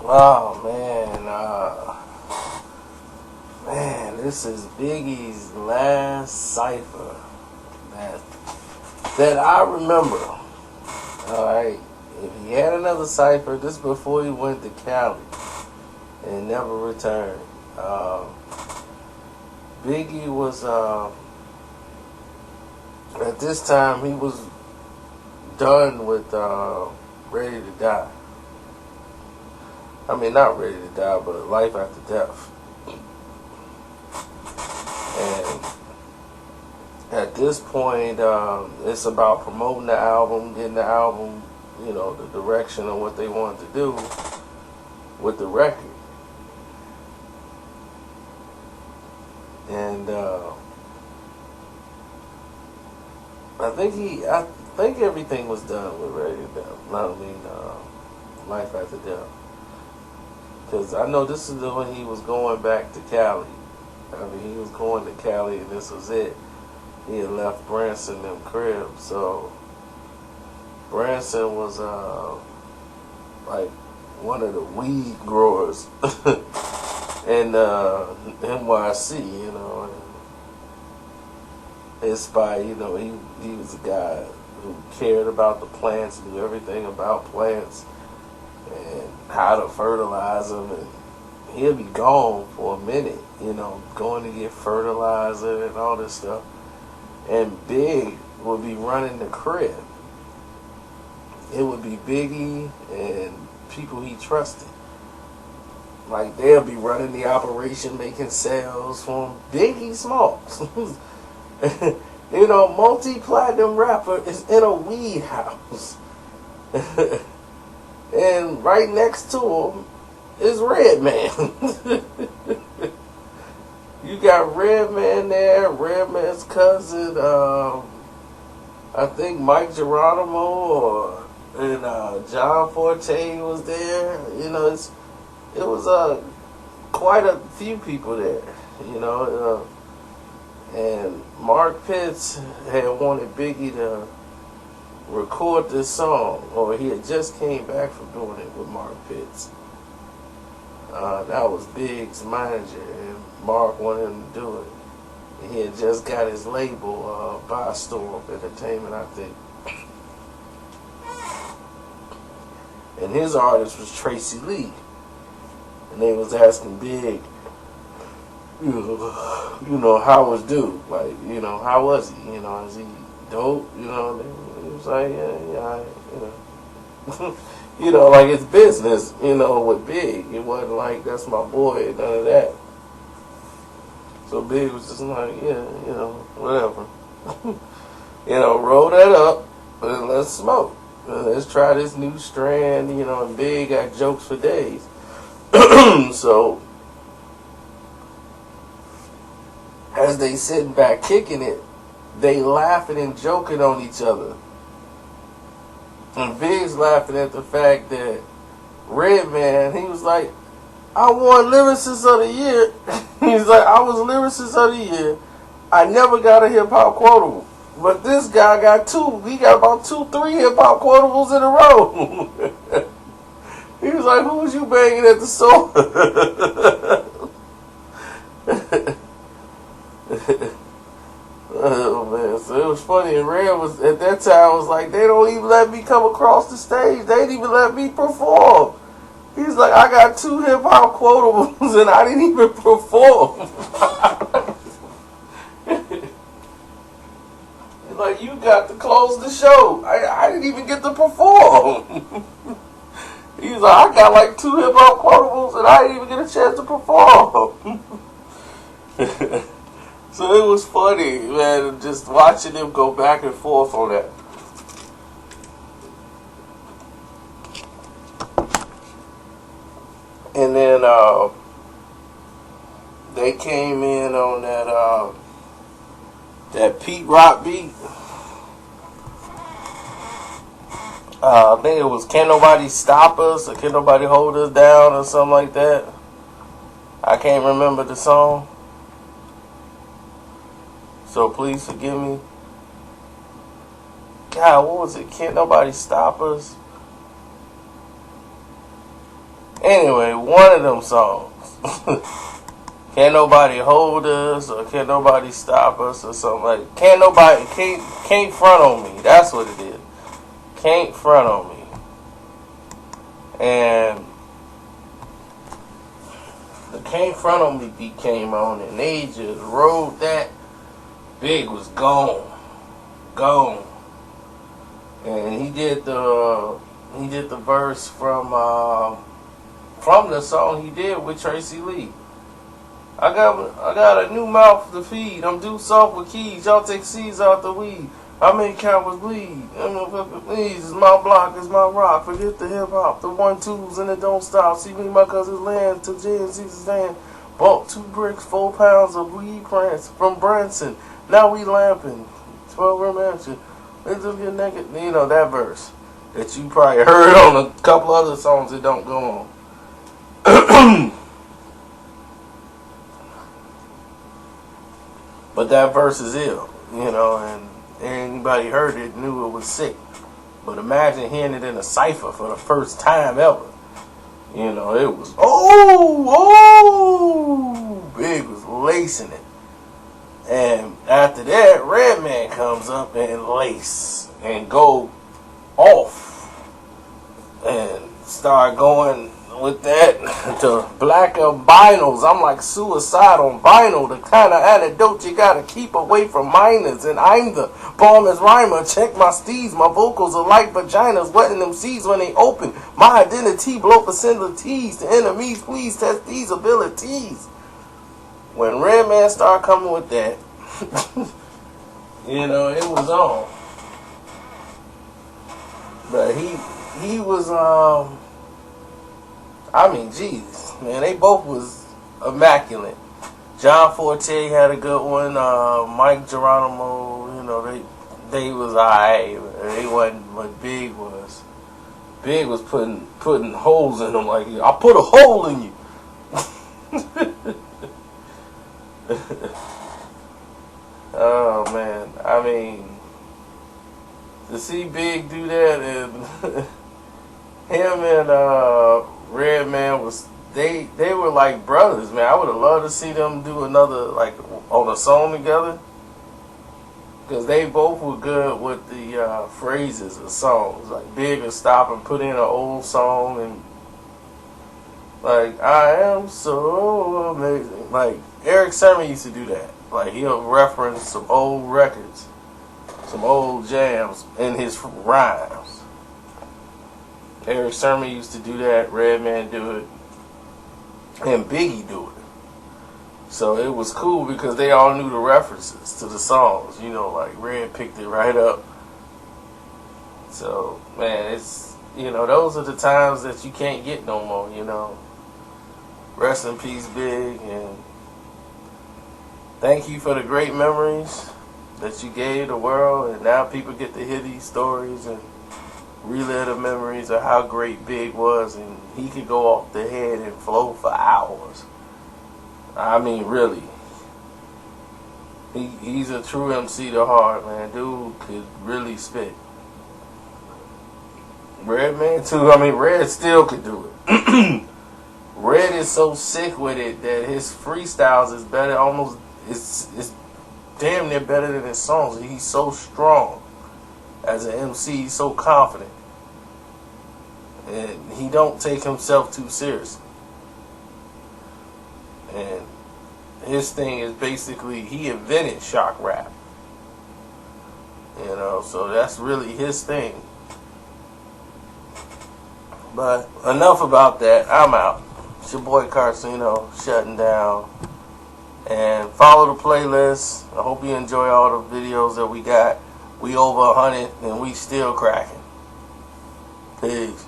Oh man, this is Biggie's last cipher that I remember. All right, if he had another cipher, this before he went to Cali and never returned. Biggie was at this time he was done with Ready to Die. I mean, not Ready to Die, but Life After Death. And at this point, it's about promoting the album, getting the album, the direction of what they wanted to do with the record. And I think everything was done with Ready to Die. Life After Death. Because I know this is when he was going back to Cali. I mean, he was going to Cali and this was it. He had left Branson them crib. So Branson was like one of the weed growers in NYC, His spot, he was a guy who cared about the plants, knew everything about plants and how to fertilize them, and he'll be gone for a minute, going to get fertilizer and all this stuff. And Big would be running the crib. It would be Biggie and people he trusted. Like, they'll be running the operation, making sales for him. Biggie Smalls. Multi-platinum rapper is in a weed house. And right next to him is Redman. You got Redman there, Redman's cousin, I think Mike Geronimo and John Forte was there. It was quite a few people there, and Mark Pitts had wanted Biggie to record this song, or he had just came back from doing it with Mark Pitts. That was Big's manager, and Mark wanted him to do it. He had just got his label, by Storm Entertainment, I think. And his artist was Tracy Lee. And they was asking Big, how was dude? Like, how was he? Is he dope? And he was like, yeah, like it's business, with Big. It wasn't like, that's my boy, none of that. So Big was just like, yeah, whatever. Roll that up and let's smoke. Let's try this new strand, and Big got jokes for days. So, as they sitting back kicking it, they laughing and joking on each other. And Big's laughing at the fact that Redman, he was like, I won Lyricist of the Year. He's like, I was Lyricist of the Year. I never got a hip-hop quotable. But this guy got two. He got about 2-3 hip-hop quotables in a row. He was like, who was you banging at the store? Oh, man. So it was funny. And Red was, at that time, was like, they don't even let me come across the stage. They didn't even let me perform. He's like, I got 2 hip-hop quotables and I didn't even perform. He's like, you got to close the show. I didn't even get to perform. He's like, I got like 2 hip-hop quotables and I didn't even get a chance to perform. So it was funny, man, just watching them go back and forth on that. And then they came in on that Pete Rock beat. I think it was Can't Nobody Stop Us or Can't Nobody Hold Us Down or something like that. I can't remember the song. So please forgive me. God, what was it? Can't Nobody Stop Us. Anyway, one of them songs. Can't nobody hold us, or can't nobody stop us, or something like. Can't front on me. That's what it is. Can't front on me. And the Can't Front on Me beat came on, and they just rode that. Big was gone. And he did the verse from the song he did with Tracy Lee. I got a new mouth to feed. I'm due soft with keys. Y'all take seeds out the weed. I make cowards bleed. Please, it's my block, it's my rock. Forget the hip hop, the 1-2s and it don't stop. See me, my cousin's land to JNC's stand. Bought 2 bricks, 4 pounds of weed plants from Branson. Now we lamping. 12 mansion. They just get naked. You know that verse that you probably heard on a couple other songs that don't go on. But that verse is ill, you know, and anybody heard it knew it was sick. But imagine hearing it in a cipher for the first time ever. You know, it was, Big was lacing it. And after that, Redman comes up and lace and go off and start going with that to black albinos. I'm like suicide on vinyl, the kind of antidote you gotta keep away from minors. And I'm the bomb rhymer. Check my steeds, my vocals are like vaginas, wetting them seeds when they open. My identity, blow facilities to enemies, please test these abilities. When Redman started coming with that, you know, it was on. But he was I mean, geez, man, they both was immaculate. John Forte had a good one. Mike Geronimo, you know, they was alright. They wasn't what Big was. Big was putting holes in them like, I put a hole in you. Oh man, I mean, to see Big do that, and him and Redman they were like brothers, man. I would have loved to see them do another, like, on a song together, because they both were good with the phrases of songs. Like Big would stop and put in an old song, and like, I am so amazing. Like Eric Sermon used to do that. Like he'll reference some old records, some old jams in his rhymes. Eric Sermon used to do that, Redman do it, and Biggie do it. So it was cool because they all knew the references to the songs. You know, like Red picked it right up. So, man, it's, you know, those are the times that you can't get no more, you know. Rest in peace, Big, and thank you for the great memories that you gave the world, and now people get to hear these stories and relive the memories of how great Big was, and he could go off the head and flow for hours. I mean, really. He's a true MC to heart, man. Dude could really spit. Redman too. I mean, Red still could do it. Red is so sick with it that his freestyles is better, almost, it's damn near better than his songs. He's so strong as an MC. He's so confident, and he don't take himself too seriously. And his thing is basically, he invented shock rap, you know, so that's really his thing. But enough about that. I'm out. It's your boy Carcino, shutting down. And follow the playlist. I hope you enjoy all the videos that we got. We over 100 and we still cracking. Peace.